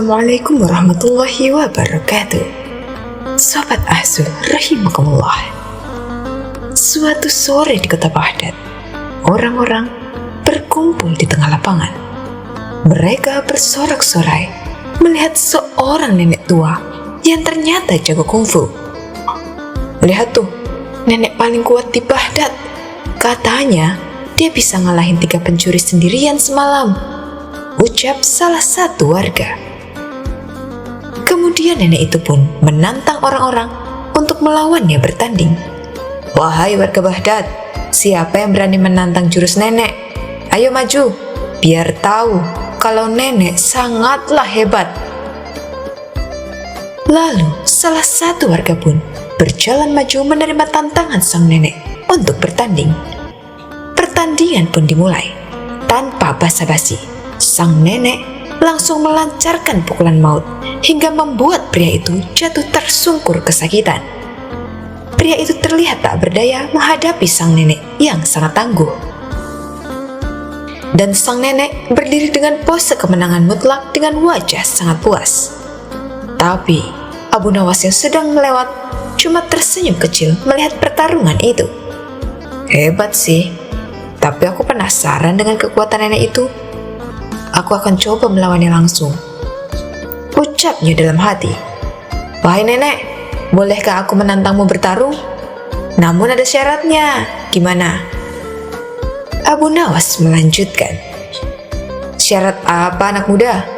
Assalamualaikum warahmatullahi wabarakatuh. Sobat Ahsu rahimakumullah. Suatu sore di kota Baghdad, orang-orang berkumpul di tengah lapangan. Mereka bersorak-sorai melihat seorang nenek tua yang ternyata jago kungfu. Lihat tuh, nenek paling kuat di Baghdad. Katanya dia bisa ngalahin 3 pencuri sendirian semalam, ucap salah satu warga. Kemudian nenek itu pun menantang orang-orang untuk melawannya bertanding. Wahai warga Baghdad, siapa yang berani menantang jurus nenek? Ayo maju, biar tahu kalau nenek sangatlah hebat. Lalu salah satu warga pun berjalan maju menerima tantangan sang nenek untuk bertanding. Pertandingan pun dimulai. Tanpa basa-basi, sang nenek langsung melancarkan pukulan maut hingga membuat pria itu jatuh tersungkur kesakitan. Pria itu terlihat tak berdaya menghadapi sang nenek yang sangat tangguh. Dan sang nenek berdiri dengan pose kemenangan mutlak dengan wajah sangat puas. Tapi Abu Nawas yang sedang melewat cuma tersenyum kecil melihat pertarungan itu. Hebat sih, tapi aku penasaran dengan kekuatan nenek itu. Aku akan coba melawannya langsung, ucapnya dalam hati. Wahai nenek, bolehkah aku menantangmu bertarung? Namun ada syaratnya, gimana? Abu Nawas melanjutkan. Syarat apa anak muda?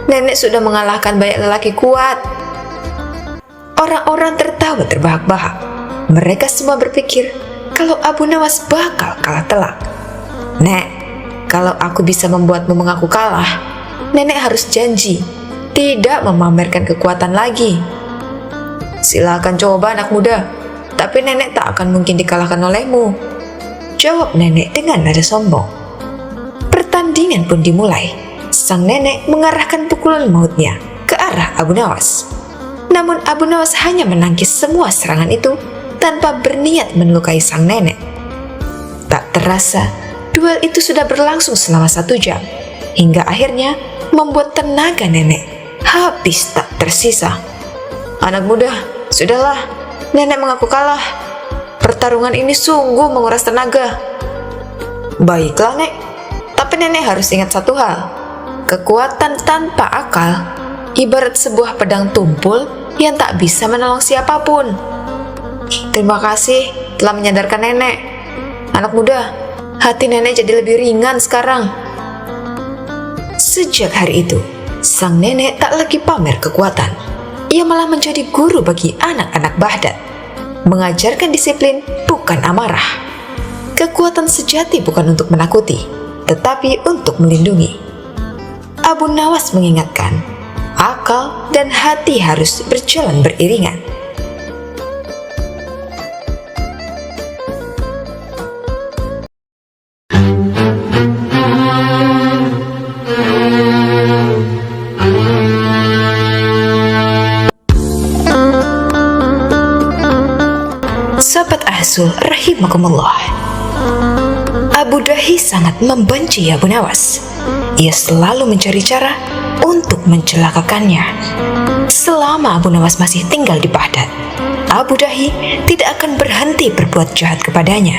Nenek sudah mengalahkan banyak lelaki kuat. Orang-orang tertawa terbahak-bahak. Mereka semua berpikir kalau Abu Nawas bakal kalah telak. Nek, kalau aku bisa membuatmu mengaku kalah, nenek harus janji tidak memamerkan kekuatan lagi. Silakan coba anak muda, tapi nenek tak akan mungkin dikalahkan olehmu, jawab nenek dengan nada sombong. Pertandingan pun dimulai. Sang nenek mengarahkan pukulan mautnya ke arah Abu Nawas. Namun Abu Nawas hanya menangkis semua serangan itu tanpa berniat melukai sang nenek. Tak terasa, duel itu sudah berlangsung selama 1 jam, hingga akhirnya membuat tenaga nenek habis tak tersisa. Anak muda, sudahlah, nenek mengaku kalah. Pertarungan ini sungguh menguras tenaga. Baiklah nek, tapi nenek harus ingat satu hal. Kekuatan tanpa akal ibarat sebuah pedang tumpul yang tak bisa menolong siapapun. Terima kasih telah menyadarkan nenek. Anak muda, hati nenek jadi lebih ringan sekarang. Sejak hari itu, sang nenek tak lagi pamer kekuatan. Ia malah menjadi guru bagi anak-anak Baghdad. Mengajarkan disiplin bukan amarah. Kekuatan sejati bukan untuk menakuti, tetapi untuk melindungi. Abu Nawas mengingatkan, akal dan hati harus berjalan beriringan. Sahabat Ahsul rahimakumullah. Abu Dahi sangat membenci Abu Nawas. Ia selalu mencari cara untuk mencelakakannya. Selama Abu Nawas masih tinggal di Baghdad, Abu Dahi tidak akan berhenti berbuat jahat kepadanya.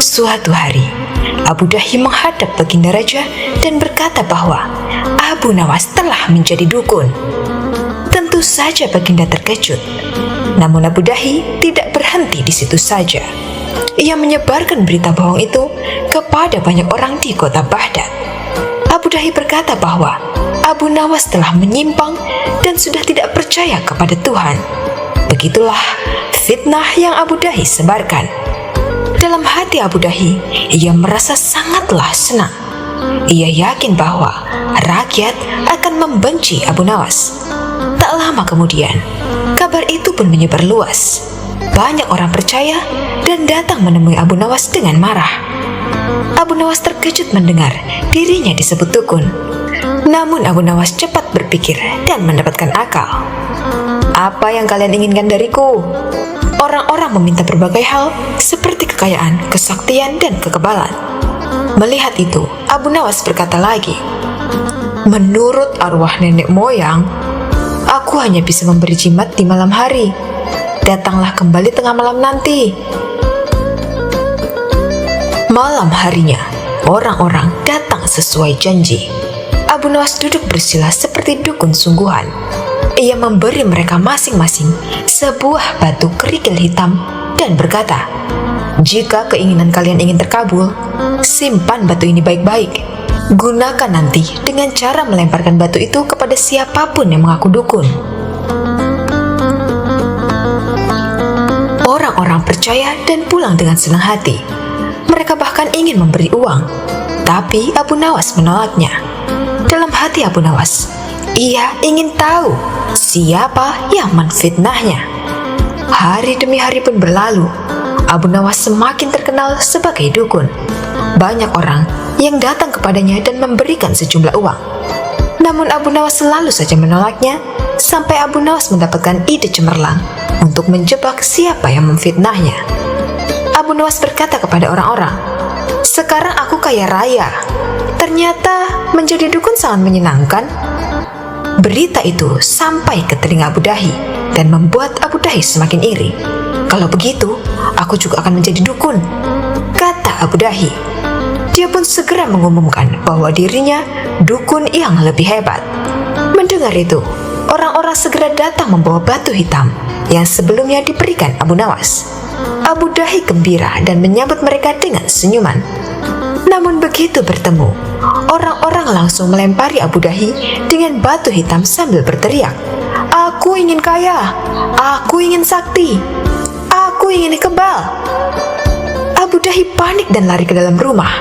Suatu hari, Abu Dahi menghadap Baginda Raja dan berkata bahwa Abu Nawas telah menjadi dukun. Tentu saja Baginda terkejut. Namun Abu Dahi tidak berhenti di situ saja. Ia menyebarkan berita bohong itu kepada banyak orang di kota Baghdad. Abu Dahi berkata bahwa Abu Nawas telah menyimpang dan sudah tidak percaya kepada Tuhan. Begitulah fitnah yang Abu Dahi sebarkan. Dalam hati Abu Dahi, ia merasa sangatlah senang. Ia yakin bahwa rakyat akan membenci Abu Nawas. Tak lama kemudian, kabar itu pun menyebar luas. Banyak orang percaya dan datang menemui Abu Nawas dengan marah. Abu Nawas terkejut mendengar dirinya disebut dukun. Namun Abu Nawas cepat berpikir dan mendapatkan akal. Apa yang kalian inginkan dariku? Orang-orang meminta berbagai hal seperti kekayaan, kesaktian, dan kekebalan. Melihat itu, Abu Nawas berkata lagi, Menurut arwah nenek moyang, aku hanya bisa memberi jimat di malam hari. Datanglah kembali tengah malam nanti. Malam harinya, orang-orang datang sesuai janji. Abu Nawas duduk bersila seperti dukun sungguhan. Ia memberi mereka masing-masing sebuah batu kerikil hitam dan berkata, "Jika keinginan kalian ingin terkabul, simpan batu ini baik-baik. Gunakan nanti dengan cara melemparkan batu itu kepada siapapun yang mengaku dukun." Orang-orang percaya dan pulang dengan senang hati. Mereka bahkan ingin memberi uang, tapi Abu Nawas menolaknya. Dalam hati Abu Nawas, ia ingin tahu siapa yang menfitnahnya. Hari demi hari pun berlalu. Abu Nawas semakin terkenal sebagai dukun. Banyak orang yang datang kepadanya dan memberikan sejumlah uang. Namun Abu Nawas selalu saja menolaknya, sampai Abu Nawas mendapatkan ide cemerlang untuk menjebak siapa yang memfitnahnya. Abu Nawas berkata kepada orang-orang, "Sekarang aku kaya raya. Ternyata menjadi dukun sangat menyenangkan." Berita itu sampai ke telinga Abu Dahi dan membuat Abu Dahi semakin iri. "Kalau begitu, aku juga akan menjadi dukun," kata Abu Dahi. Dia pun segera mengumumkan bahwa dirinya dukun yang lebih hebat. Mendengar itu, orang-orang segera datang membawa batu hitam yang sebelumnya diberikan Abu Nawas. Abu Dahi gembira dan menyambut mereka dengan senyuman. Namun begitu bertemu, orang-orang langsung melempari Abu Dahi dengan batu hitam sambil berteriak, "Aku ingin kaya, aku ingin sakti, aku ingin kebal." Abu Dahi panik dan lari ke dalam rumah.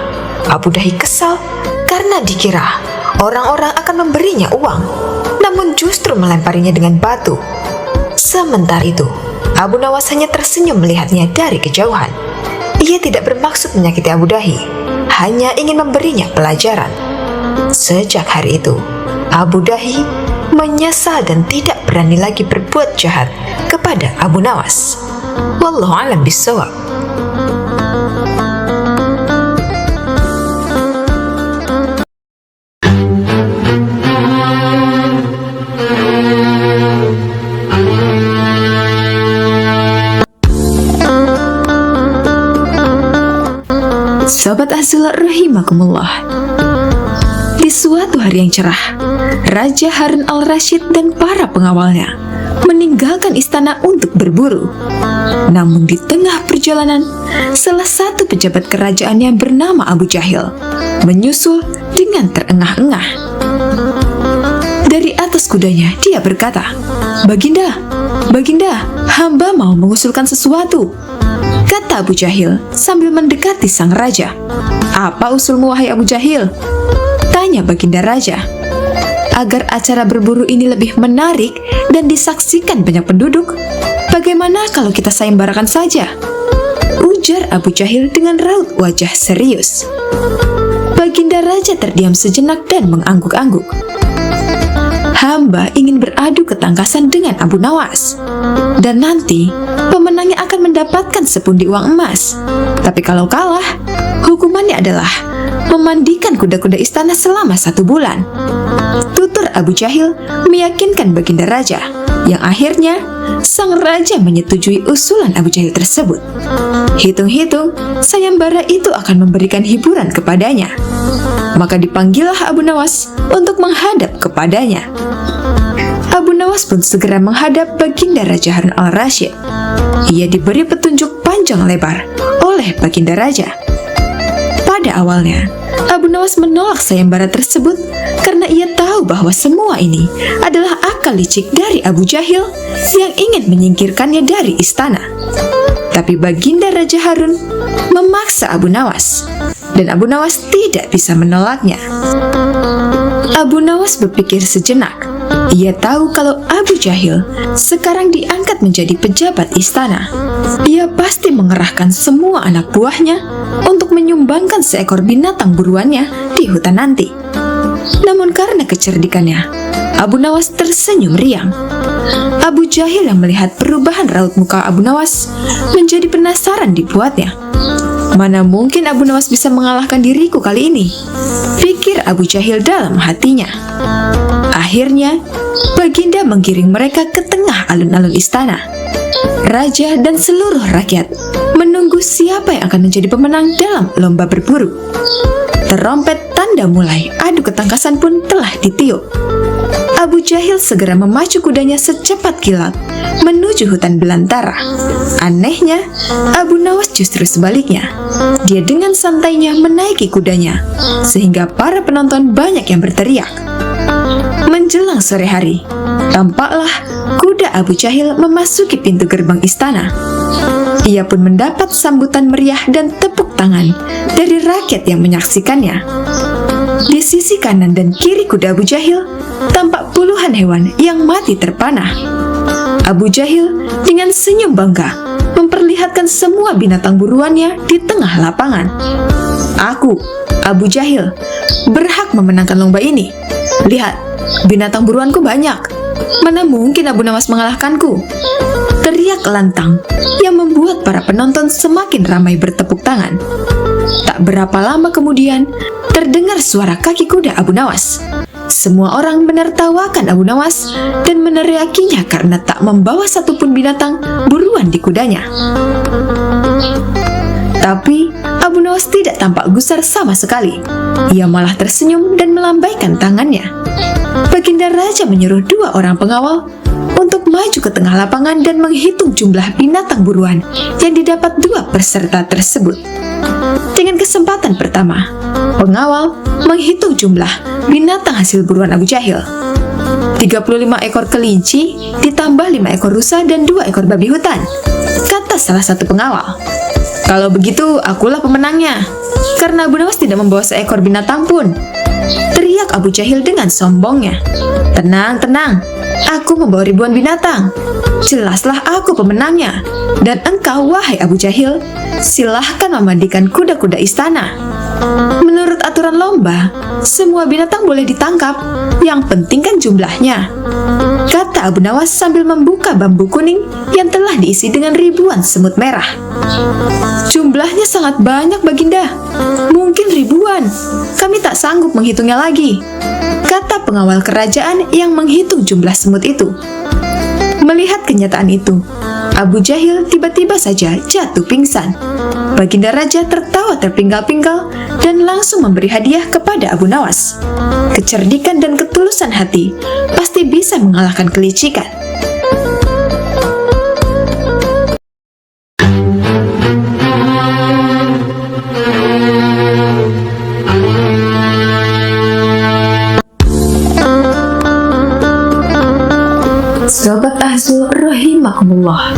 Abu Dahi kesal karena dikira orang-orang akan memberinya uang, namun justru melemparinya dengan batu. Sementara itu, Abu Nawas hanya tersenyum melihatnya dari kejauhan. Ia tidak bermaksud menyakiti Abu Dahi, hanya ingin memberinya pelajaran. Sejak hari itu, Abu Dahi menyesal dan tidak berani lagi berbuat jahat kepada Abu Nawas. Wallahu a'lam bishawab. Sobat Azul rahimakumullah. Di suatu hari yang cerah, Raja Harun al-Rasyid dan para pengawalnya meninggalkan istana untuk berburu. Namun di tengah perjalanan, salah satu pejabat kerajaan yang bernama Abu Jahil menyusul dengan terengah-engah. Dari atas kudanya, dia berkata, "Baginda, Baginda, hamba mau mengusulkan sesuatu," kata Abu Jahil sambil mendekati sang raja. "Apa usulmu, wahai Abu Jahil?" tanya Baginda Raja. "Agar acara berburu ini lebih menarik dan disaksikan banyak penduduk, bagaimana kalau kita sayembarakan saja?" ujar Abu Jahil dengan raut wajah serius. Baginda Raja terdiam sejenak dan mengangguk-angguk. "Hamba ingin beradu ketangkasan dengan Abu Nawas, dan nanti pemenangnya akan mendapatkan sepundi uang emas. Tapi kalau kalah, hukumannya adalah memandikan kuda-kuda istana selama 1 bulan." Tutur Abu Jahil meyakinkan Baginda Raja, yang akhirnya sang raja menyetujui usulan Abu Jahil tersebut. Hitung-hitung, sayembara itu akan memberikan hiburan kepadanya. Maka dipanggillah Abu Nawas untuk menghadap kepadanya. Abu Nawas pun segera menghadap Baginda Raja Harun al-Rasyid. Ia diberi petunjuk panjang lebar oleh Baginda Raja. Pada awalnya, Abu Nawas menolak sayembara tersebut karena ia tahu bahwa semua ini adalah akal licik dari Abu Jahil yang ingin menyingkirkannya dari istana. Tapi Baginda Raja Harun memaksa Abu Nawas, dan Abu Nawas tidak bisa menolaknya. Abu Nawas berpikir sejenak. Ia tahu kalau Abu Jahil sekarang diangkat menjadi pejabat istana. Ia pasti mengerahkan semua anak buahnya untuk menyumbangkan seekor binatang buruannya di hutan nanti. Namun karena kecerdikannya, Abu Nawas tersenyum riang. Abu Jahil yang melihat perubahan raut muka Abu Nawas menjadi penasaran dibuatnya. Mana mungkin Abu Nawas bisa mengalahkan diriku kali ini? Pikir Abu Jahil dalam hatinya. Akhirnya, Baginda menggiring mereka ke tengah alun-alun istana. Raja dan seluruh rakyat menunggu siapa yang akan menjadi pemenang dalam lomba berburu. Terompet tanda mulai adu ketangkasan pun telah ditiup. Abu Jahil segera memacu kudanya secepat kilat menuju hutan belantara. Anehnya, Abu Nawas justru sebaliknya. Dia dengan santainya menaiki kudanya, sehingga para penonton banyak yang berteriak. Menjelang sore hari, tampaklah kuda Abu Jahil memasuki pintu gerbang istana. Ia pun mendapat sambutan meriah dan tepuk tangan dari rakyat yang menyaksikannya. Di sisi kanan dan kiri kuda Abu Jahil tampak puluhan hewan yang mati terpanah. Abu Jahil dengan senyum bangga memperlihatkan semua binatang buruannya di tengah lapangan. Aku, Abu Jahil, berhak memenangkan lomba ini. Lihat, binatang buruanku banyak. Mana mungkin Abu Nawas mengalahkanku? Teriak lantang yang membuat para penonton semakin ramai bertepuk tangan. Tak berapa lama kemudian, terdengar suara kaki kuda Abu Nawas. Semua orang menertawakan Abu Nawas dan meneriakinya karena tak membawa satupun binatang buruan di kudanya. Tapi Abu Nawas tidak tampak gusar sama sekali. Ia malah tersenyum dan melambaikan tangannya. Baginda Raja menyuruh 2 orang pengawal untuk maju ke tengah lapangan dan menghitung jumlah binatang buruan yang didapat 2 peserta tersebut. Dengan kesempatan pertama, pengawal menghitung jumlah binatang hasil buruan Abu Jahil. 35 ekor kelinci ditambah 5 ekor rusa dan 2 ekor babi hutan, kata salah satu pengawal. Kalau begitu, akulah pemenangnya, karena Abu Nawas tidak membawa seekor binatang pun, teriak Abu Jahil dengan sombongnya. Tenang, tenang, aku membawa ribuan binatang. Jelaslah aku pemenangnya. Dan engkau, wahai Abu Jahil, silahkan memandikan kuda-kuda istana. Menurut aturan lomba, semua binatang boleh ditangkap, yang penting kan jumlahnya, kata Abu Nawas sambil membuka bambu kuning yang telah diisi dengan ribuan semut merah. Jumlahnya sangat banyak, Baginda. Mungkin ribuan. Kami tak sanggup menghitungnya lagi, kata pengawal kerajaan yang menghitung jumlah semut itu. Melihat kenyataan itu, Abu Jahil tiba-tiba saja jatuh pingsan. Baginda Raja tertawa terpinggal-pinggal dan langsung memberi hadiah kepada Abu Nawas. Kecerdikan dan ketulusan hati pasti bisa mengalahkan kelicikan. Sobat Ahzul rahimakumullah,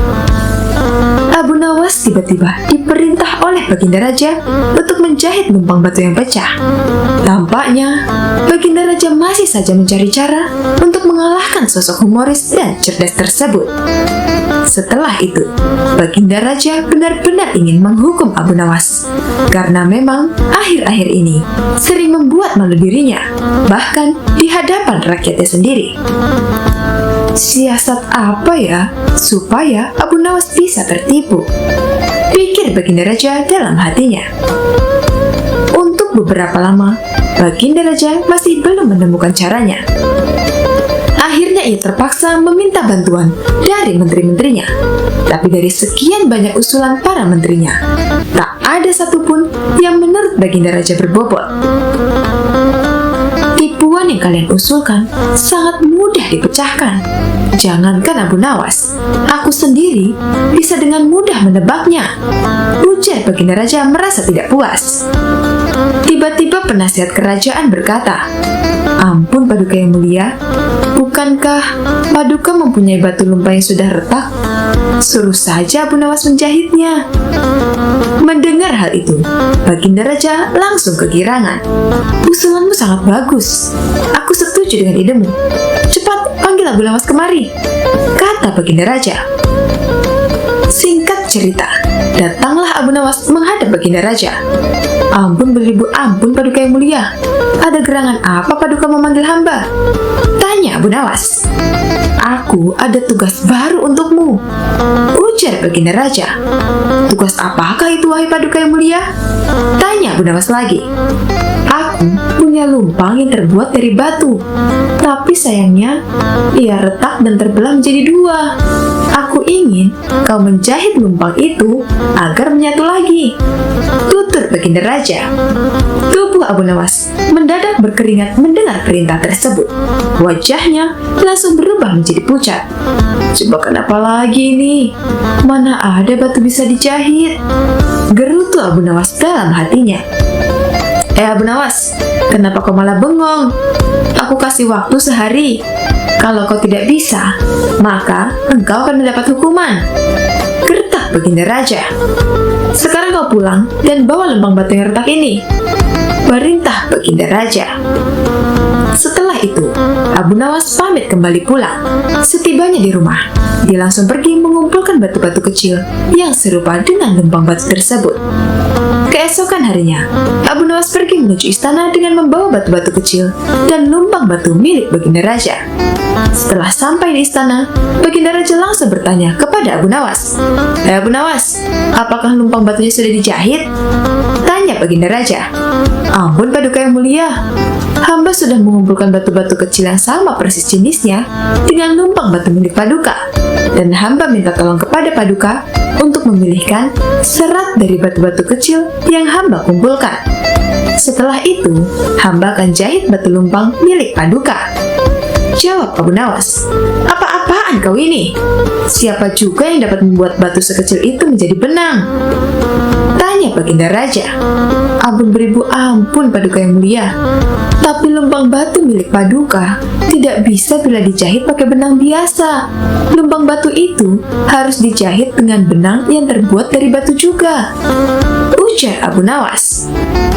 Abu Nawas tiba-tiba diperintah oleh Baginda Raja untuk menjahit lumpang batu yang pecah. Tampaknya Baginda Raja masih saja mencari cara untuk mengalahkan sosok humoris dan cerdas tersebut. Setelah itu, Baginda Raja benar-benar ingin menghukum Abu Nawas, karena memang akhir-akhir ini sering membuat malu dirinya, bahkan di hadapan rakyatnya sendiri. Siasat apa ya supaya Abu Nawas bisa tertipu? Pikir Baginda Raja dalam hatinya. Untuk beberapa lama, Baginda Raja masih belum menemukan caranya. Akhirnya ia terpaksa meminta bantuan dari menteri-menterinya. Tapi dari sekian banyak usulan para menterinya, tak ada satupun yang menurut Baginda Raja berbobot. Tipuan yang kalian usulkan sangat mudah dipecahkan. Jangankan Abu Nawas, aku sendiri bisa dengan mudah menebaknya, ujar Baginda Raja merasa tidak puas. Tiba-tiba penasihat kerajaan berkata, "Ampun Paduka yang mulia, bukankah Paduka mempunyai batu lumpa yang sudah retak? Suruh saja Abu Nawas menjahitnya." Mendengar hal itu, Baginda Raja langsung kegirangan. "Usulanmu sangat bagus. Aku setuju dengan idemu. Cepat panggil Abu Nawas kemari," kata Baginda Raja. Singkat cerita, datanglah Abu Nawas menghadap Baginda Raja. "Ampun beribu, ampun Paduka yang mulia. Ada gerangan apa Paduka memanggil hamba?" tanya Abu Nawas. "Aku ada tugas baru untukmu," Ujar Baginda Raja. Tugas apakah itu wahai Paduka yang mulia? Tanya Abu Nawas lagi. Aku punya lumpang yang terbuat dari batu, tapi sayangnya ia retak dan terbelah menjadi dua. Aku ingin kau menjahit lumpang itu agar menyatu lagi, tutur Baginda Raja. Tubuh Abu Nawas mendadak berkeringat mendengar perintah tersebut. Wajahnya langsung berubah menjadi pucat. Coba kenapa lagi nih? Mana ada batu bisa dijahit? Gerutu Abu Nawas dalam hatinya. Abu Nawas, kenapa kau malah bengong? Aku kasih waktu sehari. Kalau kau tidak bisa, maka engkau akan mendapat hukuman. Gertak Baginda Raja. Sekarang kau pulang dan bawa lempang batu yang retak ini, perintah Baginda Raja. Setelah itu, Abu Nawas pamit kembali pulang. Setibanya di rumah, dia langsung pergi mengumpulkan batu-batu kecil yang serupa dengan lempang batu tersebut. Keesokan harinya, Abu Nawas pergi menuju istana dengan membawa batu-batu kecil dan lumpang batu milik Baginda Raja. Setelah sampai di istana, Baginda Raja langsung bertanya kepada Abu Nawas. Abu Nawas, apakah lumpang batunya sudah dijahit? Tanya Baginda Raja. Ampun Paduka yang mulia, hamba sudah mengumpulkan batu-batu kecil yang sama persis jenisnya dengan lumpang batu milik Paduka, dan hamba minta tolong kepada Paduka untuk memilihkan serat dari batu-batu kecil yang hamba kumpulkan. Setelah itu, hamba akan jahit batu lumpang milik Paduka. Jawab Abu Nawas. Apa-apaan kau ini? Siapa juga yang dapat membuat batu sekecil itu menjadi benang? Tanya Baginda Raja. Ampun beribu ampun Paduka yang mulia, tapi lumpang batu milik Paduka tidak bisa bila dijahit pakai benang biasa. Lumpang batu itu harus dijahit dengan benang yang terbuat dari batu juga, ujar Abu Nawas.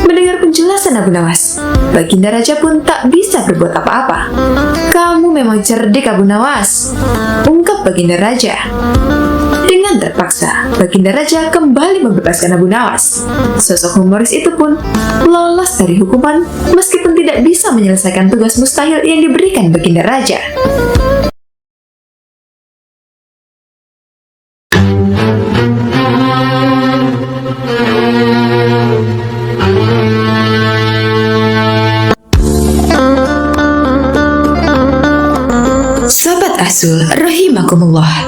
Mendengar penjelasan Abu Nawas, Baginda Raja pun tak bisa berbuat apa-apa. Kamu memang cerdik Abu Nawas, ungkap Baginda Raja. Dengan terpaksa, Baginda Raja kembali membebaskan Abu Nawas. Sosok humoris itu pun lolos dari hukuman meskipun tidak bisa menyelesaikan tugas mustahil yang diberikan Baginda Raja. Sobat Asul rahimakumullah.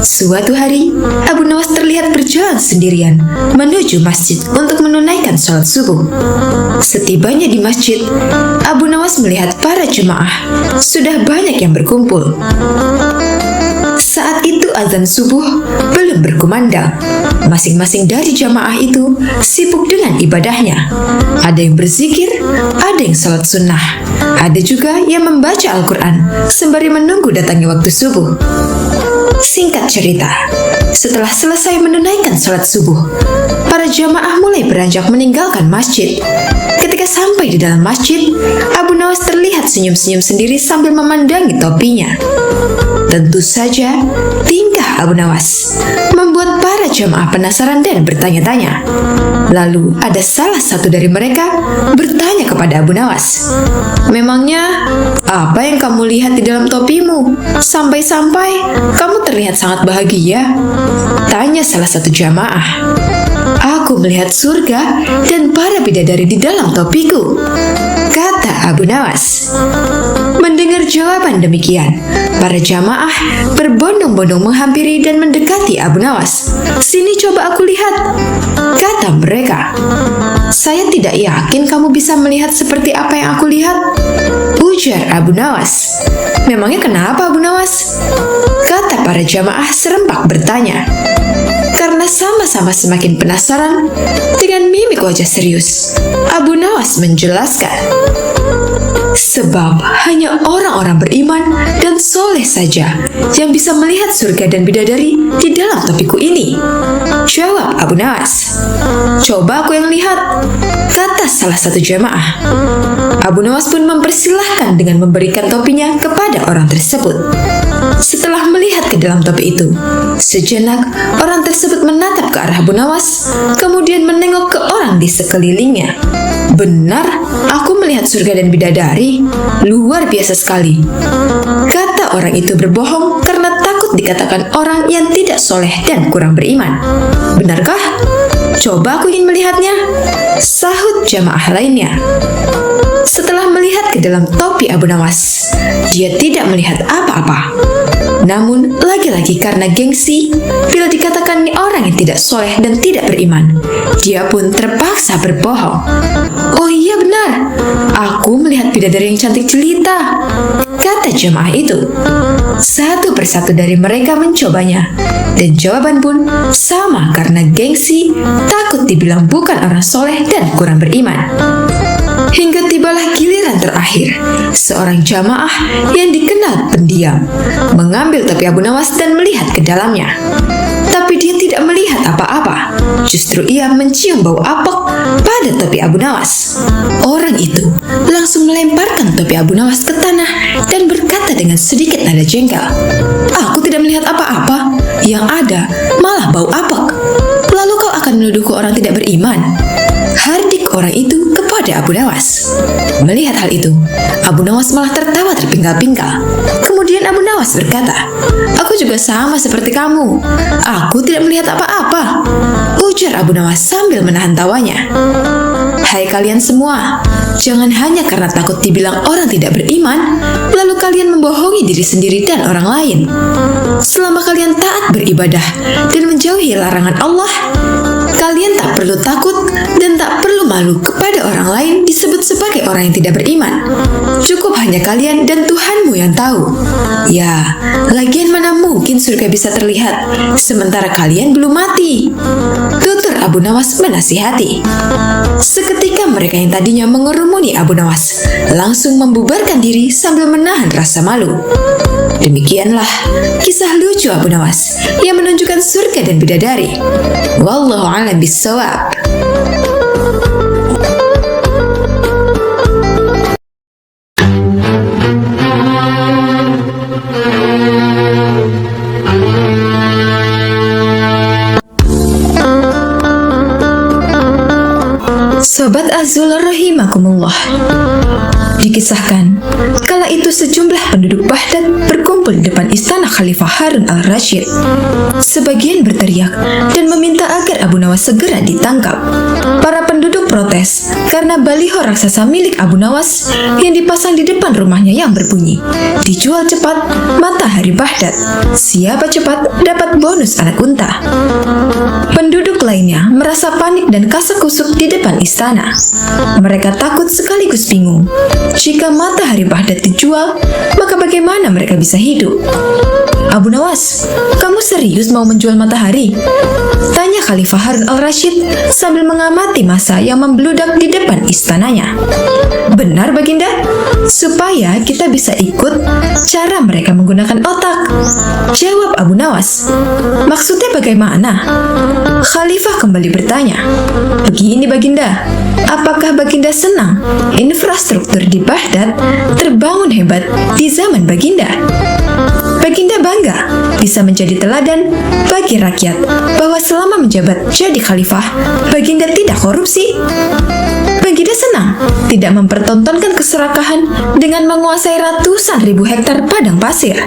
Suatu hari, Abu Nawas terlihat berjalan sendirian menuju masjid untuk menunaikan sholat subuh. Setibanya di masjid, Abu Nawas melihat para jemaah sudah banyak yang berkumpul. Saat itu azan subuh belum berkumandang. Masing-masing dari jamaah itu sibuk dengan ibadahnya. Ada yang berzikir, ada yang sholat sunnah, ada juga yang membaca Al-Quran sembari menunggu datangnya waktu subuh. Singkat cerita, setelah selesai menunaikan sholat subuh, para jamaah mulai beranjak meninggalkan masjid. Ketika sampai di dalam masjid, Abu Nawas terlihat senyum-senyum sendiri sambil memandangi topinya. Tentu saja, tingkah Abu Nawas membuat para jamaah penasaran dan bertanya-tanya. Lalu ada salah satu dari mereka bertanya kepada Abu Nawas, "Memangnya apa yang kamu lihat di dalam topimu? Sampai-sampai kamu terlihat sangat bahagia?" Tanya salah satu jamaah. "Aku melihat surga dan para bidadari di dalam topiku," kata Abu Nawas. Mendengar jawaban demikian, para jamaah berbondong-bondong menghampiri dan mendekati Abu Nawas. "Sini coba aku lihat," kata mereka. "Saya tidak yakin kamu bisa melihat seperti apa yang aku lihat," ujar Abu Nawas. "Memangnya kenapa Abu Nawas?" kata para jamaah serempak bertanya. Karena sama-sama semakin penasaran, dengan mimik wajah serius, Abu Nawas menjelaskan, "Sebab hanya orang-orang beriman dan soleh saja yang bisa melihat surga dan bidadari di dalam topiku ini," jawab Abu Nawas. "Coba aku yang lihat," kata salah satu jamaah. Abu Nawas pun mempersilahkan dengan memberikan topinya kepada orang tersebut. Setelah melihat ke dalam topi itu, sejenak orang tersebut menatap ke arah Abu Nawas, kemudian menengok ke orang di sekelilingnya. "Benar, aku melihat surga dan bidadari. Luar biasa sekali," kata orang itu berbohong karena takut takut dikatakan orang yang tidak soleh dan kurang beriman. Benarkah? Coba aku ingin melihatnya, sahut jamaah lainnya. Setelah melihat ke dalam topi Abu Nawas, dia tidak melihat apa-apa. Namun, lagi-lagi karena gengsi, bila dikatakan ini orang yang tidak soleh dan tidak beriman, dia pun terpaksa berbohong. Oh iya benar, aku melihat bidadari yang cantik jelita, kata jemaah itu. Satu persatu dari mereka mencobanya, dan jawaban pun sama karena gengsi, takut dibilang bukan orang soleh dan kurang beriman. Hingga tibalah giliran terakhir, seorang jamaah yang dikenal pendiam mengambil topi Abu Nawas dan melihat ke dalamnya. Tapi dia tidak melihat apa-apa, justru ia mencium bau apek pada topi Abu Nawas. Orang itu langsung melemparkan topi Abu Nawas ke tanah dan berkata dengan sedikit nada jengkel, "Aku tidak melihat apa-apa, yang ada malah bau apek. Lalu kau akan menuduhku orang tidak beriman?" Hardik orang itu kepada Abu Nawas. Melihat hal itu, Abu Nawas malah tertawa terpinggal-pinggal. Kemudian Abu Nawas berkata, "Aku juga sama seperti kamu. Aku tidak melihat apa-apa," ujar Abu Nawas sambil menahan tawanya. Hai kalian semua, jangan hanya karena takut dibilang orang tidak beriman, lalu kalian membohongi diri sendiri dan orang lain. Selama kalian taat beribadah dan menjauhi larangan Allah, kalian tak perlu takut dan tak perlu malu kepada orang lain disebut sebagai orang yang tidak beriman. Cukup hanya kalian dan Tuhanmu yang tahu. Ya, lagian mana mungkin surga bisa terlihat sementara kalian belum mati, tutur Abu Nawas menasihati. Seketika mereka yang tadinya mengerumuni Abu Nawas langsung membubarkan diri sambil menahan rasa malu. Demikianlah kisah lucu Abu Nawas yang menunjukkan surga dan bidadari. Wallahu a'lam bishawab. Sobat Azul rahimakumullah. Dikisahkan, kala itu sejumlah penduduk Baghdad berkumpul di depan istana Khalifah Harun al-Rashid. Sebagian berteriak dan meminta agar Abu Nawas segera ditangkap. Para penduduk protes karena baliho raksasa milik Abu Nawas yang dipasang di depan rumahnya yang berbunyi, "Dijual cepat, matahari Baghdad. Siapa cepat dapat bonus anak unta." Penduduk lainnya merasa panik dan kasak-kusuk di depan istana. Mereka takut sekaligus bingung. Jika matahari Baghdad dijual, maka bagaimana mereka bisa hidup? "Abu Nawas, kamu serius mau menjual matahari?" tanya Khalifah Harun al-Rashid sambil mengamati massa yang membludak di depan istananya. "Benar Baginda, supaya kita bisa ikut cara mereka menggunakan otak," jawab Abu Nawas. "Maksudnya bagaimana?" Khalifah kembali bertanya. "Begini Baginda, apakah Baginda senang infrastruktur di Baghdad terbangun hebat di zaman Baginda? Baginda bangga bisa menjadi teladan bagi rakyat bahwa selama menjabat jadi khalifah, Baginda tidak korupsi. Baginda senang tidak mempertontonkan keserakahan dengan menguasai ratusan ribu hektar padang pasir.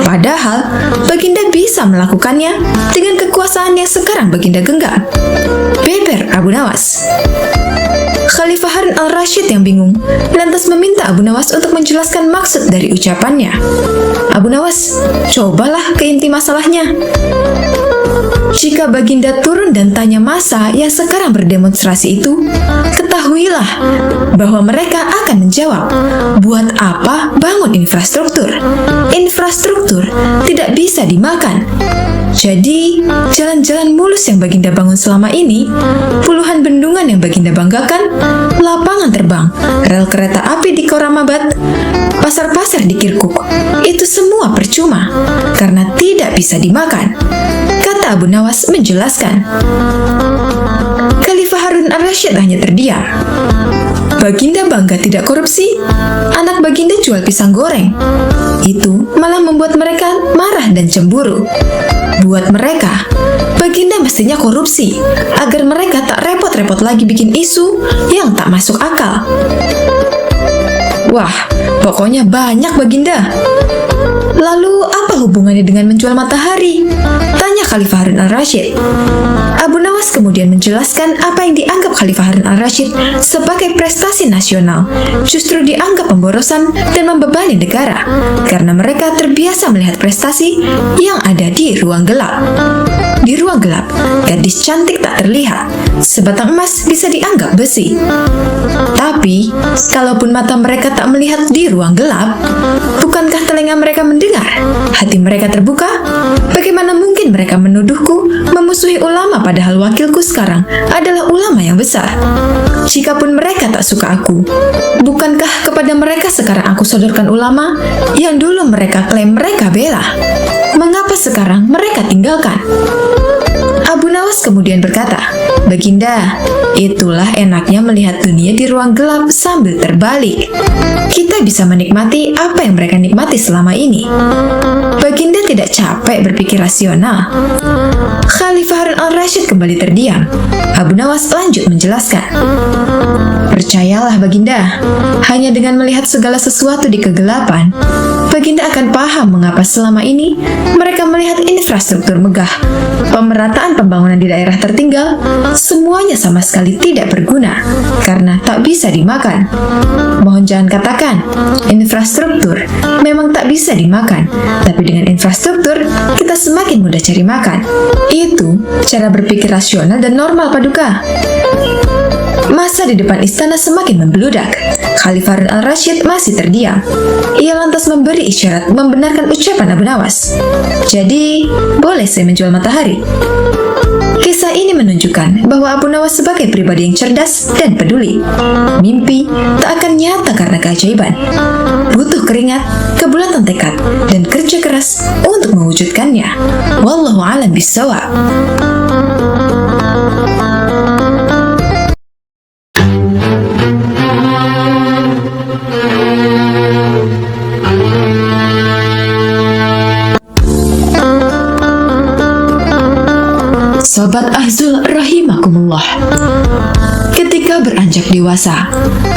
Padahal, Baginda bisa melakukannya dengan kekuasaan yang sekarang Baginda genggam," beber Abu Nawas. Khalifah Harun al-Rashid yang bingung lantas meminta Abu Nawas untuk menjelaskan maksud dari ucapannya. "Abu Nawas, cobalah ke inti masalahnya. Jika Baginda turun dan tanya massa yang sekarang berdemonstrasi itu, ketahuilah bahwa mereka akan menjawab, buat apa bangun infrastruktur? Infrastruktur tidak bisa dimakan. Jadi, jalan-jalan mulus yang Baginda bangun selama ini, puluhan bendungan yang Baginda banggakan, lapangan terbang, rel kereta api di Koramabad, pasar-pasar di Kirkuk, itu semua percuma karena tidak bisa dimakan," kata Abu Nawas menjelaskan. Khalifah Harun al-Rashid hanya terdiam. Baginda bangga tidak korupsi, anak Baginda jual pisang goreng. Itu malah membuat mereka marah dan cemburu. Buat mereka, Baginda mestinya korupsi agar mereka tak repot-repot lagi bikin isu yang tak masuk akal. Wah, pokoknya banyak Baginda. Lalu apa hubungannya dengan menjual matahari? Tanya Khalifah Harun al-Rashid. Abu Nawas kemudian menjelaskan apa yang dianggap Khalifah Harun al-Rashid sebagai prestasi nasional justru dianggap pemborosan dan membebani negara karena mereka terbiasa melihat prestasi yang ada di ruang gelap. Di ruang gelap, gadis cantik tak terlihat, sebatang emas bisa dianggap besi. Tapi, kalaupun mata mereka tak melihat di ruang gelap, bukankah telinga mereka mendengar? Hati mereka terbuka? Bagaimana mungkin mereka menuduhku memusuhi ulama padahal wakilku sekarang adalah ulama yang besar? Jikapun mereka tak suka aku, bukankah kepada mereka sekarang aku sodorkan ulama yang dulu mereka klaim mereka bela? Mengapa sekarang mereka tinggalkan? Abu Nawas kemudian berkata, "Baginda, itulah enaknya melihat dunia di ruang gelap sambil terbalik. Kita bisa menikmati apa yang mereka nikmati selama ini. Baginda tidak capek berpikir rasional." Khalifah Harun al-Rashid kembali terdiam. Abu Nawas lanjut menjelaskan, "Percayalah Baginda, hanya dengan melihat segala sesuatu di kegelapan, Baginda akan paham mengapa selama ini mereka melihat infrastruktur megah, pemerataan pembangunan di daerah tertinggal, semuanya sama sekali tidak berguna karena tak bisa dimakan. Mohon jangan katakan, infrastruktur memang tak bisa dimakan, tapi dengan infrastruktur kita semakin mudah cari makan. Itu cara berpikir rasional dan normal Paduka." Masa di depan istana semakin membeludak. Khalifah Harun al-Rashid masih terdiam. Ia lantas memberi isyarat membenarkan ucapan Abu Nawas. "Jadi, boleh saya menjual matahari?" Kisah ini menunjukkan bahwa Abu Nawas sebagai pribadi yang cerdas dan peduli. Mimpi tak akan nyata karena keajaiban. Butuh keringat, kebulatan tekad, dan kerja keras untuk mewujudkannya. Wallahu a'lam bishawab. Sobat Ahzul rahimakumullah. Ketika beranjak dewasa,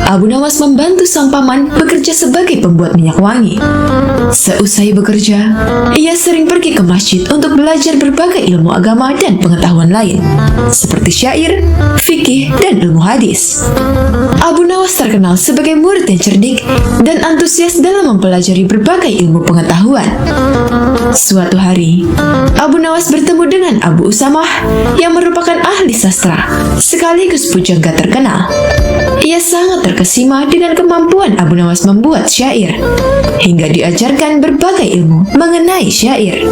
Abu Nawas membantu sang paman bekerja sebagai pembuat minyak wangi. Seusai bekerja, ia sering pergi ke masjid untuk belajar berbagai ilmu agama dan pengetahuan lain, seperti syair, fikih, dan ilmu hadis. Abu Nawas terkenal sebagai murid yang cerdik dan antusias dalam mempelajari berbagai ilmu pengetahuan. Suatu hari, Abu Nawas bertemu dengan Abu Usamah yang merupakan ahli sastra, sekaligus pujangga terkenal. Ia sangat terkesima dengan kemampuan Abu Nawas membuat syair, hingga diajarkan berbagai ilmu mengenai syair.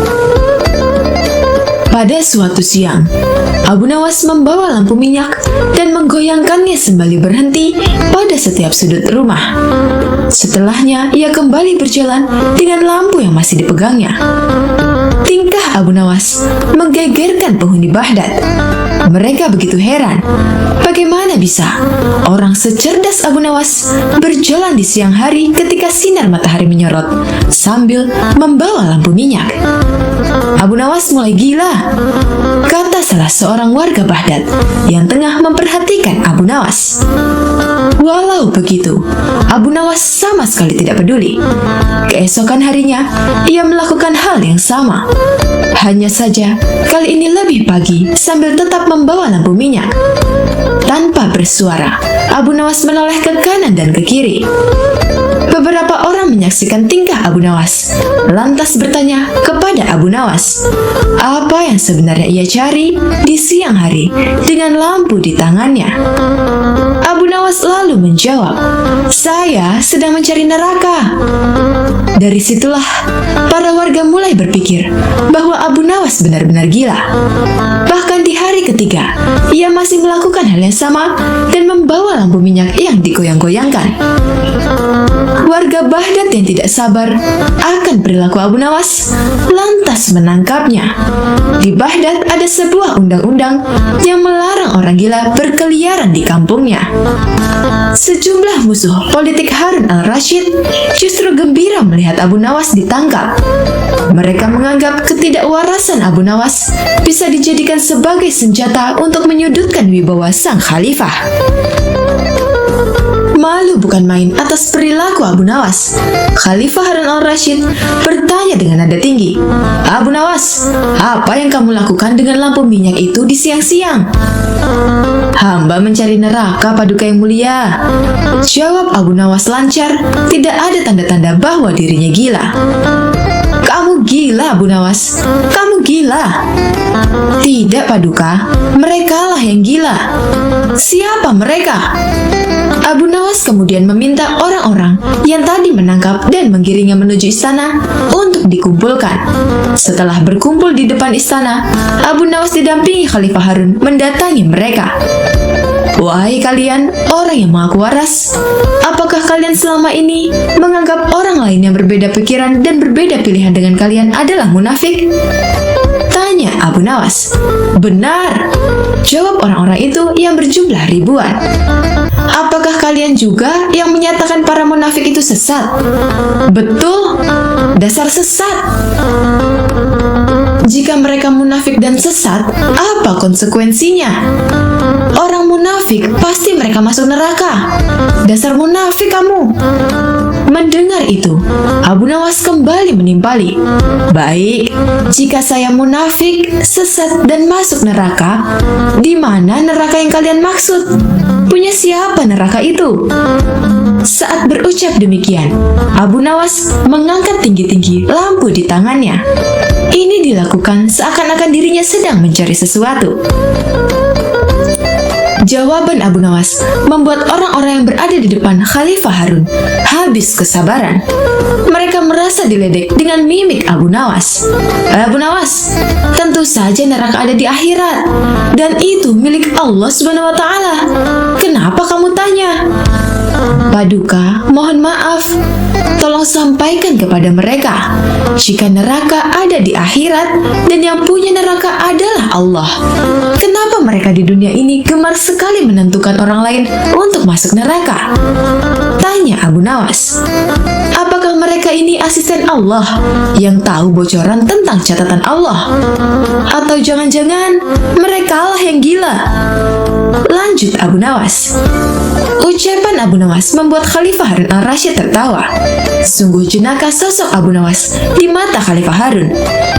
Pada suatu siang, Abu Nawas membawa lampu minyak dan menggoyangkannya sembari berhenti pada setiap sudut rumah. Setelahnya, ia kembali berjalan dengan lampu yang masih dipegangnya. Tingkah Abu Nawas menggegerkan penghuni Baghdad. Mereka begitu heran, bagaimana bisa orang secerdas Abu Nawas berjalan di siang hari ketika sinar matahari menyorot sambil membawa lampu minyak. Abu Nawas mulai gila, kata salah seorang warga Baghdad yang tengah memperhatikan Abu Nawas. Walau begitu, Abu Nawas sama sekali tidak peduli. Keesokan harinya, ia melakukan hal yang sama. Hanya saja, kali ini lebih pagi sambil tetap membawa lampu minyak. Tanpa bersuara, Abu Nawas menoleh ke kanan dan ke kiri. Beberapa orang menyaksikan tingkah Abu Nawas, lantas bertanya kepada Abu Nawas, apa yang sebenarnya ia cari di siang hari dengan lampu di tangannya. Abu Nawas lalu menjawab, "Saya sedang mencari neraka." Dari situlah para warga mulai berpikir bahwa Abu Nawas benar-benar gila. Bahkan di hari ketiga, ia masih melakukan hal yang sama dan membawa lampu minyak yang digoyang-goyangkan. Warga Baghdad yang tidak sabar akan perilaku Abu Nawas lantas menangkapnya. Di Baghdad ada sebuah undang-undang yang melarang orang gila berkeliaran di kampungnya. Sejumlah musuh politik Harun al-Rashid justru gembira melihat Abu Nawas ditangkap. Mereka menganggap ketidakwarasan Abu Nawas bisa dijadikan sebagai senjata untuk menyudutkan wibawa sang khalifah. malu bukan main atas perilaku Abu Nawas. Khalifah Harun al-Rashid bertanya dengan nada tinggi, "Abu Nawas, apa yang kamu lakukan dengan lampu minyak itu di siang-siang?" "Hamba mencari neraka, Paduka yang mulia," jawab Abu Nawas lancar, tidak ada tanda-tanda bahwa dirinya gila. "Kamu gila, Abu Nawas. Kamu gila." "Tidak, Paduka. Merekalah yang gila." "Siapa mereka?" Abu Nawas kemudian meminta orang-orang yang tadi menangkap dan menggiringnya menuju istana untuk dikumpulkan. Setelah berkumpul di depan istana, Abu Nawas didampingi Khalifah Harun mendatangi mereka. "Wahai kalian orang yang mengaku waras, apakah kalian selama ini menganggap orang lain yang berbeda pikiran dan berbeda pilihan dengan kalian adalah munafik?" Tanya Abu Nawas. "Benar," jawab orang-orang itu yang berjumlah ribuan. "Apakah kalian juga yang menyatakan para munafik itu sesat?" "Betul, dasar sesat." "Jika mereka munafik dan sesat, apa konsekuensinya?" "Orang munafik pasti mereka masuk neraka. Dasar munafik kamu." Mendengar itu, Abu Nawas kembali menimpali, "Baik, jika saya munafik, sesat dan masuk neraka, di mana neraka yang kalian maksud? Punya siapa neraka itu?" Saat berucap demikian, Abu Nawas mengangkat tinggi-tinggi lampu di tangannya. Ini dilakukan seakan-akan dirinya sedang mencari sesuatu. Jawaban Abu Nawas membuat orang-orang yang berada di depan Khalifah Harun habis kesabaran. Mereka merasa diledek dengan mimik Abu Nawas. "Abu Nawas, tentu saja neraka ada di akhirat, dan itu milik Allah Subhanahu wa Ta'ala. Kenapa kamu tanya?" "Paduka, mohon maaf. Tolong sampaikan kepada mereka, jika neraka ada di akhirat dan yang punya neraka adalah Allah. Kenapa mereka di dunia ini gemar sekali menentukan orang lain untuk masuk neraka?" Tanya Abu Nawas. "Apakah mereka ini asisten Allah yang tahu bocoran tentang catatan Allah? Atau jangan-jangan merekalah yang gila?" Lanjut Abu Nawas. Ucapan Abu Nawas membuat Khalifah Harun al-Rashid tertawa. Sungguh jenaka sosok Abu Nawas di mata Khalifah Harun.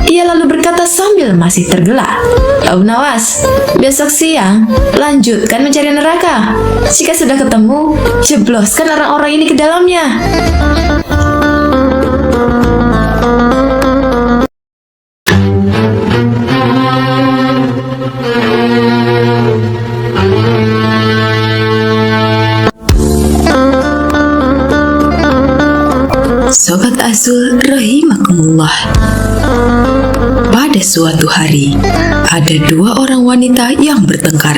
Ia lalu berkata sambil masih tergelak, "Abu Nawas, besok siang lanjutkan mencari neraka. Jika sudah ketemu, jebloskan orang-orang ini ke dalamnya." Sobat Azul rahimakumullah. Pada suatu hari, ada dua orang wanita yang bertengkar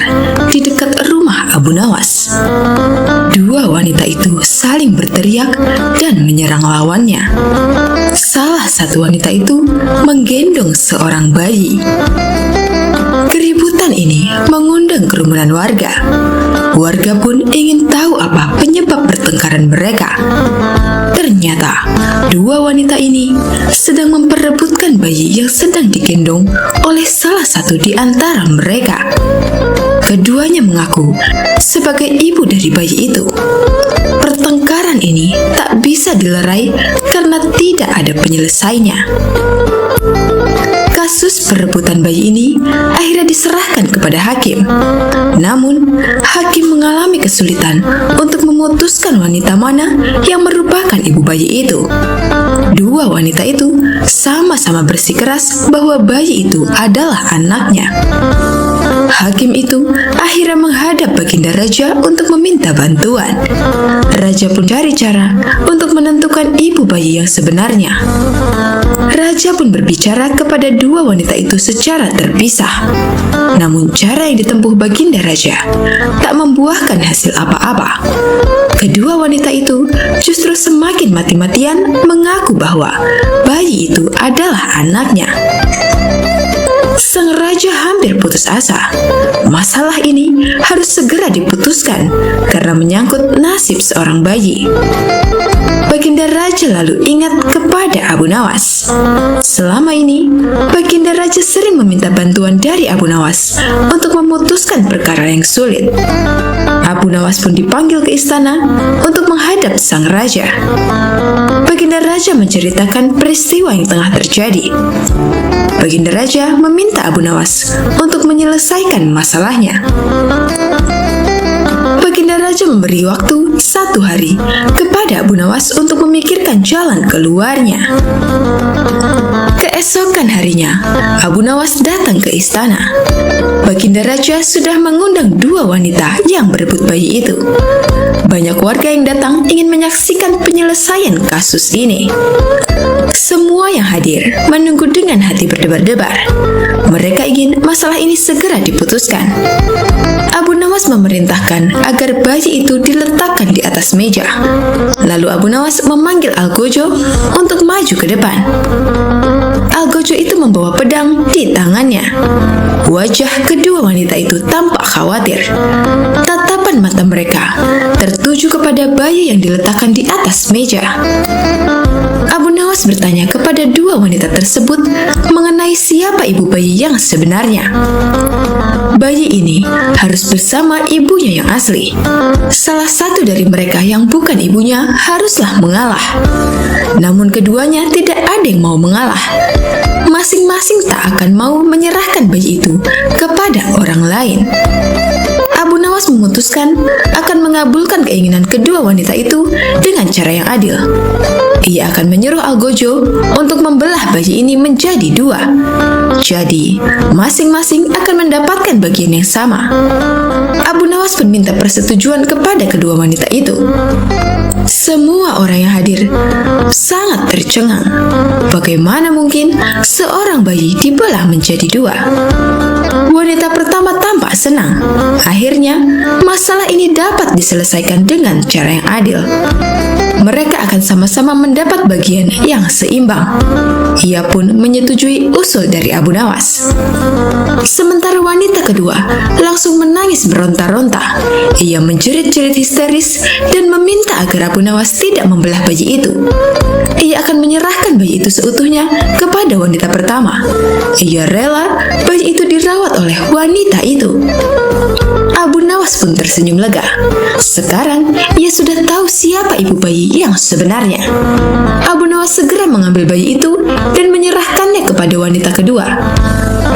di dekat rumah Abu Nawas. Dua wanita itu saling berteriak dan menyerang lawannya. Salah satu wanita itu menggendong seorang bayi. Keributan ini mengundang kerumunan warga. Warga pun ingin tahu apa penyebab pertengkaran mereka. Ternyata, dua wanita ini sedang memperebutkan bayi yang sedang digendong oleh salah satu di antara mereka. Keduanya mengaku sebagai ibu dari bayi itu. Pertengkaran ini tak bisa dilerai karena tidak ada penyelesainya. Kasus perebutan bayi ini akhirnya diserahkan kepada hakim. Namun, hakim mengalami kesulitan untuk memutuskan wanita mana yang merupakan ibu bayi itu. Dua wanita itu sama-sama bersikeras bahwa bayi itu adalah anaknya. Hakim itu akhirnya menghadap Baginda Raja untuk meminta bantuan. Raja pun cari cara untuk menentukan ibu bayi yang sebenarnya. Raja pun berbicara kepada dua wanita itu secara terpisah. Namun cara yang ditempuh Baginda Raja tak membuahkan hasil apa-apa. Kedua wanita itu justru semakin mati-matian mengaku bahwa bayi itu adalah anaknya. Sang raja hampir hampir putus asa. Masalah ini harus segera diputuskan karena menyangkut nasib seorang bayi. Baginda Raja lalu ingat kepada Abu Nawas. Selama ini, Baginda Raja sering meminta bantuan dari Abu Nawas untuk memutuskan perkara yang sulit. Abu Nawas pun dipanggil ke istana untuk menghadap sang raja. Baginda Raja menceritakan peristiwa yang tengah terjadi. Baginda Raja meminta Abu Nawas untuk menyelesaikan masalahnya. Baginda Raja memberi waktu 1 hari kepada Abu Nawas untuk memikirkan jalan keluarnya. Keesokan harinya, Abu Nawas datang ke istana. Baginda Raja sudah mengundang 2 wanita yang berebut bayi itu. Banyak warga yang datang ingin menyaksikan penyelesaian kasus ini. Semua yang hadir menunggu dengan hati berdebar-debar. Mereka ingin masalah ini segera diputuskan. Abu Nawas memerintahkan agar bayi itu diletakkan di atas meja. Lalu Abu Nawas memanggil Algojo untuk maju ke depan. Algojo itu membawa pedang di tangannya. Wajah kedua wanita itu tampak khawatir. Tatapan mata mereka tertuju kepada bayi yang diletakkan di atas meja. Abu Nawas bertanya kepada 2 wanita tersebut mengenai siapa ibu bayi yang sebenarnya. Bayi ini harus bersama ibunya yang asli. Salah satu dari mereka yang bukan ibunya haruslah mengalah. Namun keduanya tidak ada yang mau mengalah. Masing-masing tak akan mau menyerahkan bayi itu kepada orang lain. Abu Nawas memutuskan akan mengabulkan keinginan kedua wanita itu dengan cara yang adil. Ia akan menyuruh Algojo untuk membelah bayi ini menjadi 2. Jadi, masing-masing akan mendapatkan bagian yang sama. Abu Nawas pun minta persetujuan kepada kedua wanita itu. Semua orang yang hadir sangat tercengang. Bagaimana mungkin seorang bayi dibelah menjadi 2? Wanita pertama tampak senang. Akhirnya, masalah ini dapat diselesaikan dengan cara yang adil. Mereka akan sama-sama mendapat bagian yang seimbang. Ia pun menyetujui usul dari Abu Nawas. Sementara wanita kedua langsung menangis meronta-ronta. Ia menjerit-jerit histeris dan meminta agar Abu Nawas tidak membelah bayi itu. Ia akan menyerahkan bayi itu seutuhnya kepada wanita pertama. Ia rela bayi itu dirawat oleh wanita itu. Abu Nawas pun tersenyum lega. Sekarang ia sudah tahu siapa ibu bayi yang sebenarnya. Abu Nawas segera mengambil bayi itu dan menyerahkannya kepada wanita kedua.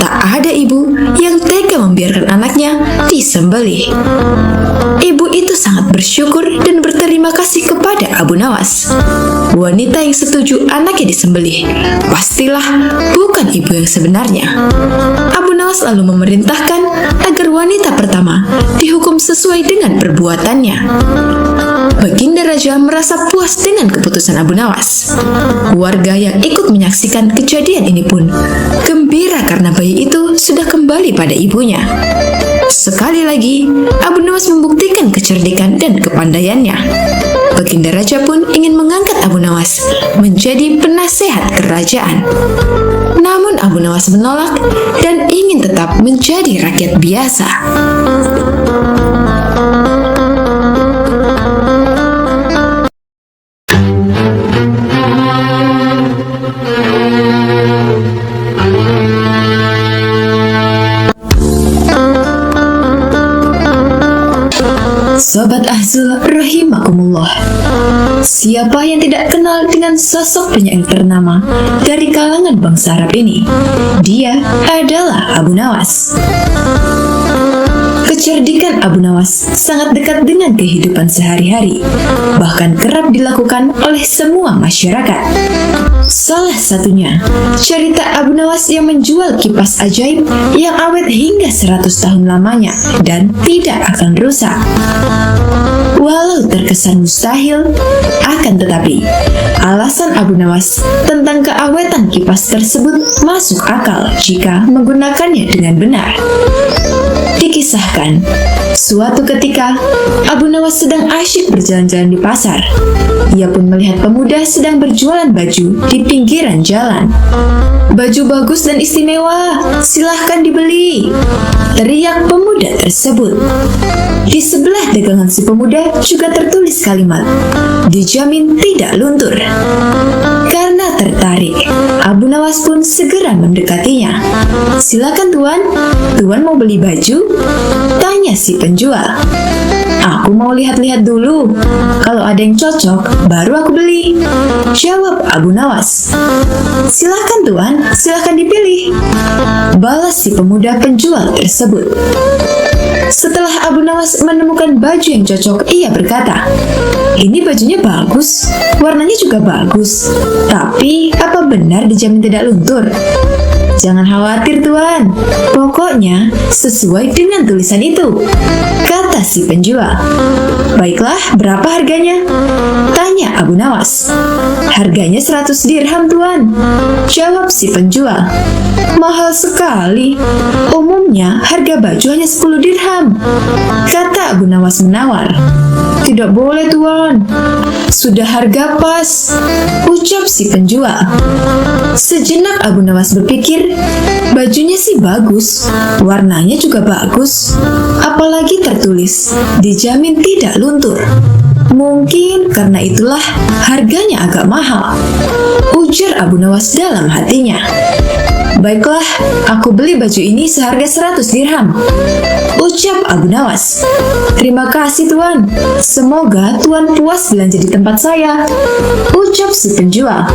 Tak ada ibu yang tega membiarkan anaknya disembelih. Ibu itu sangat bersyukur dan berterima kasih kepada Abu Nawas. Wanita yang setuju anaknya disembelih pastilah bukan ibu yang sebenarnya. Abu Nawas lalu memerintahkan agar wanita pertama dihukum sesuai dengan perbuatannya. Baginda Raja merasa puas dengan keputusan Abu Nawas. Warga yang ikut menyaksikan kejadian ini pun gembira karena bayi itu sudah kembali pada ibunya. Sekali lagi, Abu Nawas membuktikan kecerdikan dan kepandaiannya. Baginda Raja pun ingin mengangkat Abu Nawas menjadi penasehat kerajaan. Namun Abu Nawas menolak dan ingin tetap menjadi rakyat biasa. Sobat Ahzul rahimakumullah. Siapa yang tidak kenal dengan sosok penyair ternama dari kalangan bangsa Arab ini? Dia adalah Abu Nawas. Kecerdikan Abu Nawas sangat dekat dengan kehidupan sehari-hari, bahkan kerap dilakukan oleh semua masyarakat. Salah satunya, cerita Abu Nawas yang menjual kipas ajaib yang awet hingga 100 tahun lamanya dan tidak akan rusak. Walau terkesan mustahil, akan tetapi alasan Abu Nawas tentang keawetan kipas tersebut masuk akal jika menggunakannya dengan benar. Dikisahkan, Suatu ketika, Abu Nawas sedang asyik berjalan-jalan di pasar. Ia pun melihat pemuda sedang berjualan baju di pinggiran jalan. "Baju bagus dan istimewa, silahkan dibeli," teriak pemuda tersebut. Di sebelah dagangan si pemuda juga tertulis kalimat, "Dijamin tidak luntur." Karena tertarik, Abu Nawas pun segera mendekatinya. "Silakan tuan, tuan mau beli baju?" tanya si penjual. "Aku mau lihat-lihat dulu. Kalau ada yang cocok, baru aku beli," jawab Abu Nawas. "Silakan tuan, silakan dipilih," balas si pemuda penjual tersebut. Setelah Abu Nawas menemukan baju yang cocok, ia berkata, "Ini bajunya bagus, warnanya juga bagus. Tapi apa benar dijamin tidak luntur?" "Jangan khawatir tuan, pokoknya sesuai dengan tulisan itu," kata si penjual. "Baiklah, berapa harganya?" tanya Abu Nawas. "Harganya 100 dirham tuan," jawab si penjual. "Mahal sekali, umumnya harga baju hanya 10 dirham," kata Abu Nawas menawar. "Tidak boleh tuan, sudah harga pas," ucap si penjual. Sejenak Abu Nawas berpikir, bajunya sih bagus, warnanya juga bagus, apalagi tertulis dijamin tidak luntur. Mungkin karena itulah harganya agak mahal, ujar Abu Nawas dalam hatinya. "Baiklah, aku beli baju ini seharga 100 dirham," ucap Abu Nawas. "Terima kasih tuan, semoga tuan puas belanja di tempat saya," ucap si penjual.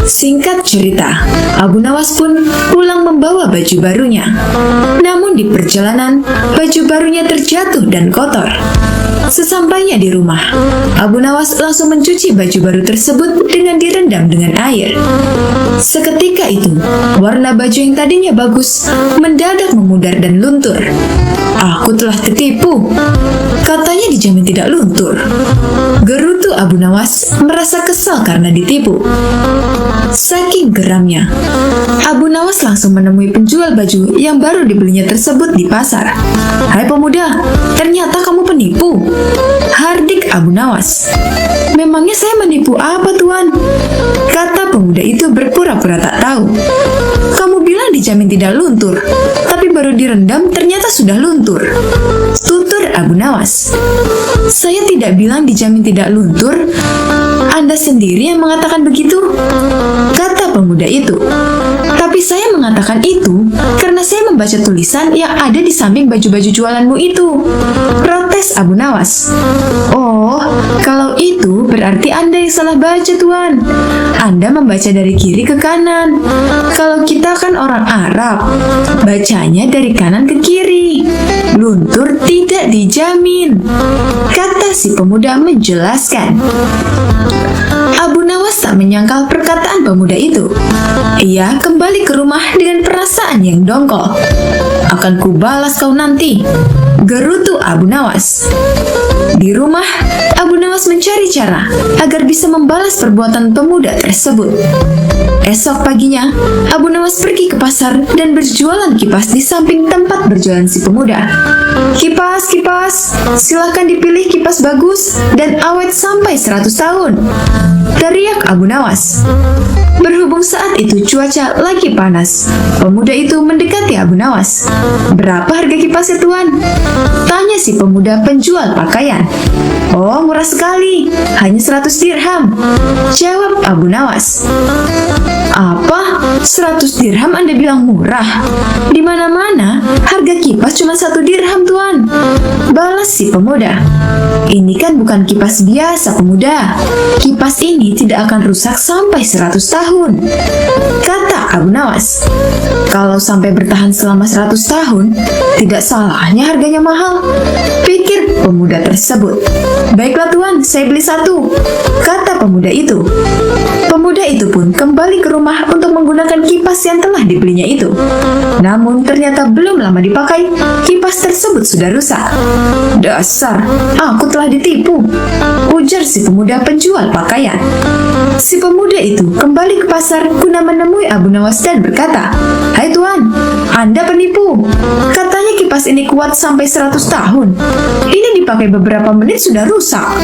Singkat cerita, Abu Nawas pun pulang membawa baju barunya. Namun di perjalanan, baju barunya terjatuh dan kotor. Sesampainya di rumah, Abu Nawas langsung mencuci baju baru tersebut dengan direndam dengan air. Seketika itu, warna baju yang tadinya bagus mendadak memudar dan luntur. "Aku telah tertipu, katanya dijamin tidak luntur," gerutu Abu Nawas merasa kesal karena ditipu. Saking geramnya, Abu Nawas langsung menemui penjual baju yang baru dibelinya tersebut di pasar. "Hai pemuda, ternyata kamu penipu," hardik Abu Nawas. "Memangnya saya menipu apa tuan?" kata pemuda itu berpura-pura tak tahu. "Kamu bilang dijamin tidak luntur, tapi baru direndam ternyata sudah luntur," tutur Abu Nawas. "Saya tidak bilang dijamin tidak luntur, Anda sendiri yang mengatakan begitu," kata pemuda itu. "Tapi saya mengatakan itu karena saya membaca tulisan yang ada di samping baju-baju jualanmu itu," protes Abu Nawas. "Oh, kalau itu berarti Anda yang salah baca tuan. Anda membaca dari kiri ke kanan. Kalau kita kan orang Arab, bacanya dari kanan ke kiri. Luntur tidak dijamin," kata si pemuda menjelaskan. Abu Nawas tak menyangkal perkataan pemuda itu. Ia kembali ke rumah dengan perasaan yang dongkol. "Akan kubalas kau nanti," gerutu Abu Nawas. Di rumah, Abu Nawas mencari cara agar bisa membalas perbuatan pemuda tersebut. Esok paginya, Abu Nawas pergi ke pasar dan berjualan kipas di samping tempat berjualan si pemuda. "Kipas, kipas, silakan dipilih kipas bagus dan awet sampai 100 tahun," teriak Abu Nawas. Berhubung saat itu cuaca lagi panas, pemuda itu mendekati Abu Nawas. "Berapa harga kipasnya tuan?" tanya si pemuda penjual pakaian. "Oh, murah sekali, hanya 100 dirham," jawab Abu Nawas. "Apa? 100 dirham Anda bilang murah? Di mana-mana harga kipas cuma 1 dirham tuan," balas si pemuda. "Ini kan bukan kipas biasa pemuda. Kipas ini tidak akan rusak sampai 100 tahun," kata Abu Nawas. "Kalau sampai bertahan selama 100 tahun, tidak salahnya harganya mahal," pikir pemuda tersebut. "Baiklah tuan, saya beli 1," kata pemuda itu. Pemuda itu pun kembali ke rumah untuk menggunakan kipas yang telah dibelinya itu. Namun ternyata belum lama dipakai, kipas tersebut sudah rusak. "Dasar, aku telah ditipu," ujar si pemuda penjual pakaian. Si pemuda itu kembali ke pasar guna menemui Abu Nawas dan berkata, "Hai tuan, Anda penipu. Katanya kipas kipas ini kuat sampai 100 tahun. Ini dipakai beberapa menit sudah rusak.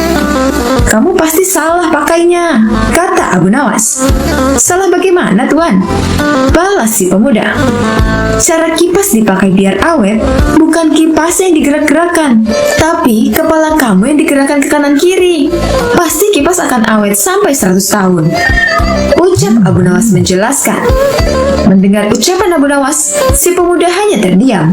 Kamu pasti salah pakainya, kata Abu Nawas. Salah bagaimana, Tuan? Balas si pemuda. Cara kipas dipakai biar awet, bukan kipas yang digerak-gerakan, tapi kepala kamu yang digerakkan ke kanan kiri. Pasti kipas akan awet sampai 100 tahun. Ucap Abu Nawas menjelaskan. Mendengar ucapan Abu Nawas, si pemuda hanya terdiam.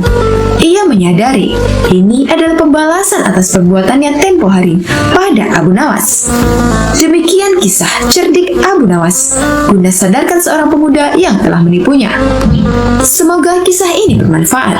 Ia menyadari ini adalah pembalasan atas perbuatannya tempo hari pada Abu Nawas. Demikian kisah cerdik Abu Nawas guna sadarkan seorang pemuda yang telah menipunya. Semoga kisah ini bermanfaat.